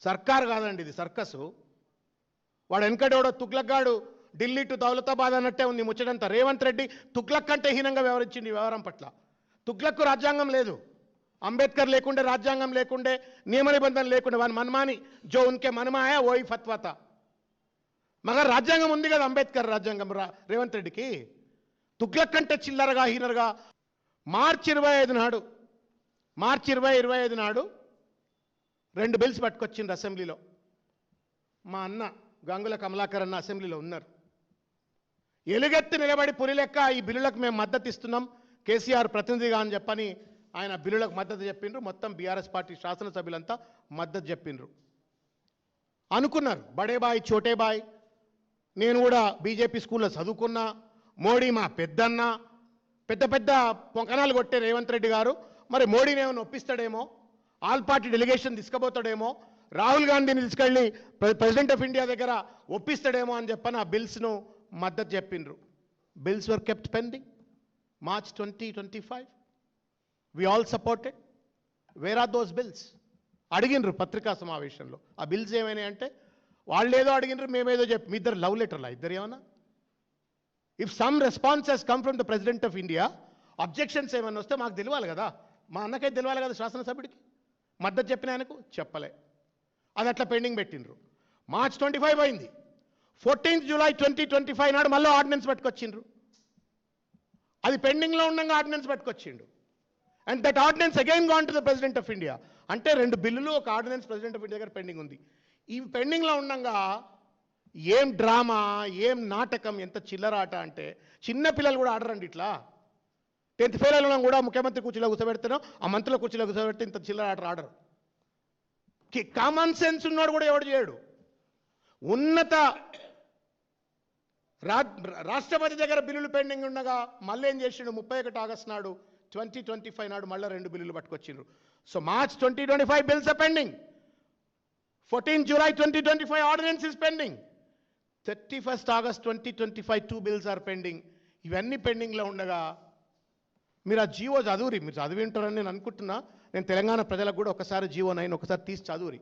సర్కార్ కాదండి, ఇది సర్కసు. వాడు వెనకడోడో తుగ్లక్గాడు ఢిల్లీ టు దౌలతాబాద్ అన్నట్టే ఉంది ముచ్చటంతా. రేవంత్ రెడ్డి తుగ్లక్ కంటే హీనంగా వ్యవహరించింది ఈ వ్యవహారం పట్ల. తుగ్లక్కు రాజ్యాంగం లేదు, అంబేద్కర్ లేకుండే, రాజ్యాంగం లేకుండే, నియమ నిబంధనలు లేకుండే, వాని మనమాని జో ఉన్కే మనమాయా ఓయి ఫత్వాతా. మగర్ రాజ్యాంగం ఉంది కదా, అంబేద్కర్ రాజ్యాంగం రేవంత్ రెడ్డికి. తుగ్లక్ కంటే చిల్లరగా హీనరుగా మార్చి 25 నాడు 2 బిల్స్ పట్టుకొచ్చింది అసెంబ్లీలో. మా అన్న గంగుల కమలాకర్ అన్న అసెంబ్లీలో ఉన్నారు. ఎలుగెత్తి నిలబడి పులి లెక్క ఈ బిల్లులకు మేము మద్దతు ఇస్తున్నాం కేసీఆర్ ప్రతినిధిగా అని చెప్పని ఆయన బిల్లులకు మద్దతు చెప్పిండ్రు. మొత్తం బీఆర్ఎస్ పార్టీ శాసనసభ్యులంతా మద్దతు చెప్పిండ్రు. అనుకున్నారు బడే బాయ్ చోటే బాయ్, నేను కూడా బీజేపీ స్కూల్లో చదువుకున్నా, మోడీ మా పెద్దన్న, పెద్ద పెద్ద పొంకనాలు కొట్టే రేవంత్ రెడ్డి గారు మరి మోడీని ఏమైనా ఒప్పిస్తాడేమో, ఆల్ పార్టీ డెలిగేషన్ తీసుకుపోతాడేమో, రాహుల్ గాంధీని తీసుకెళ్ళి ప్రెసిడెంట్ ఆఫ్ ఇండియా దగ్గర ఒప్పిస్తాడేమో అని చెప్పని ఆ బిల్స్ను మద్దతు చెప్పిండ్రు. Bills were kept pending. March 2025 we all supported. Where are those bills? అడిగినరు పత్రికా సమావేశంలో. ఆ బిల్స్ ఏమైనా అంటే వాళ్ళేదో అడిగినరు, మేమేదో చెప్పి. మీ ఇద్దరు లవ్ లెటర్లా ఇద్దరు ఏమన్నా? If some response has come from the president of India, objections ఏమన్నా వస్తే మాకు తెలియాలి కదా, మా అన్నకైతే తెలియాలి కదా శాసనసభ్యుడికి. మద్దతు చెప్పిన ఆయనకు చెప్పలే. అది అట్లా పెండింగ్ పెట్టినరు. March 25 అయింది. 14th July 2025 నాడు మళ్ళీ ఆర్డినెన్స్ పట్టుకొచ్చిండ్రు. అది పెండింగ్లో ఉండగా ఆర్డినెన్స్ పట్టుకొచ్చిండు. And that ordinance again gone to the president of India. అంటే 2 బిల్లులు, ఒక ఆర్డినెన్స్ ప్రెసిడెంట్ ఆఫ్ ఇండియా దగ్గర పెండింగ్ ఉంది. ఈ పెండింగ్లో ఉండగా ఏం డ్రామా, ఏం నాటకం, ఎంత చిల్లరాట అంటే చిన్న పిల్లలు కూడా ఆడరండి ఇట్లా. 10th ఫెయిల్ అయిన కూడా ముఖ్యమంత్రి కుర్చీలో కూర్చోబెడతానో, ఆ మంత్రుల కుర్చీలో కూర్చోబెడితే ఇంత చిల్లర ఆట ఆడరు. కామన్ సెన్స్ ఉన్నాడు కూడా ఎవడు చేయడు. ఉన్నత రాష్ట్రపతి దగ్గర బిల్లులు పెండింగ్ ఉండగా మళ్ళీ ఏం చేసిండు, 31 ఆగస్టు నాడు 2025 నాడు మళ్ళీ 2 బిల్లులు పట్టుకొచ్చిండ్రు. So March 2025 bills are pending. 14th July 2025 ordinance is pending. 31st August 2025 2 bills are pending. ఇవన్నీ పెండింగ్లో ఉండగా మీరు ఆ జీవో చదువురి. మీరు చదివి ఉంటారని నేను అనుకుంటున్నా. నేను తెలంగాణ ప్రజలకు కూడా ఒకసారి జీవో 9 ఒకసారి తీసి చదువురి.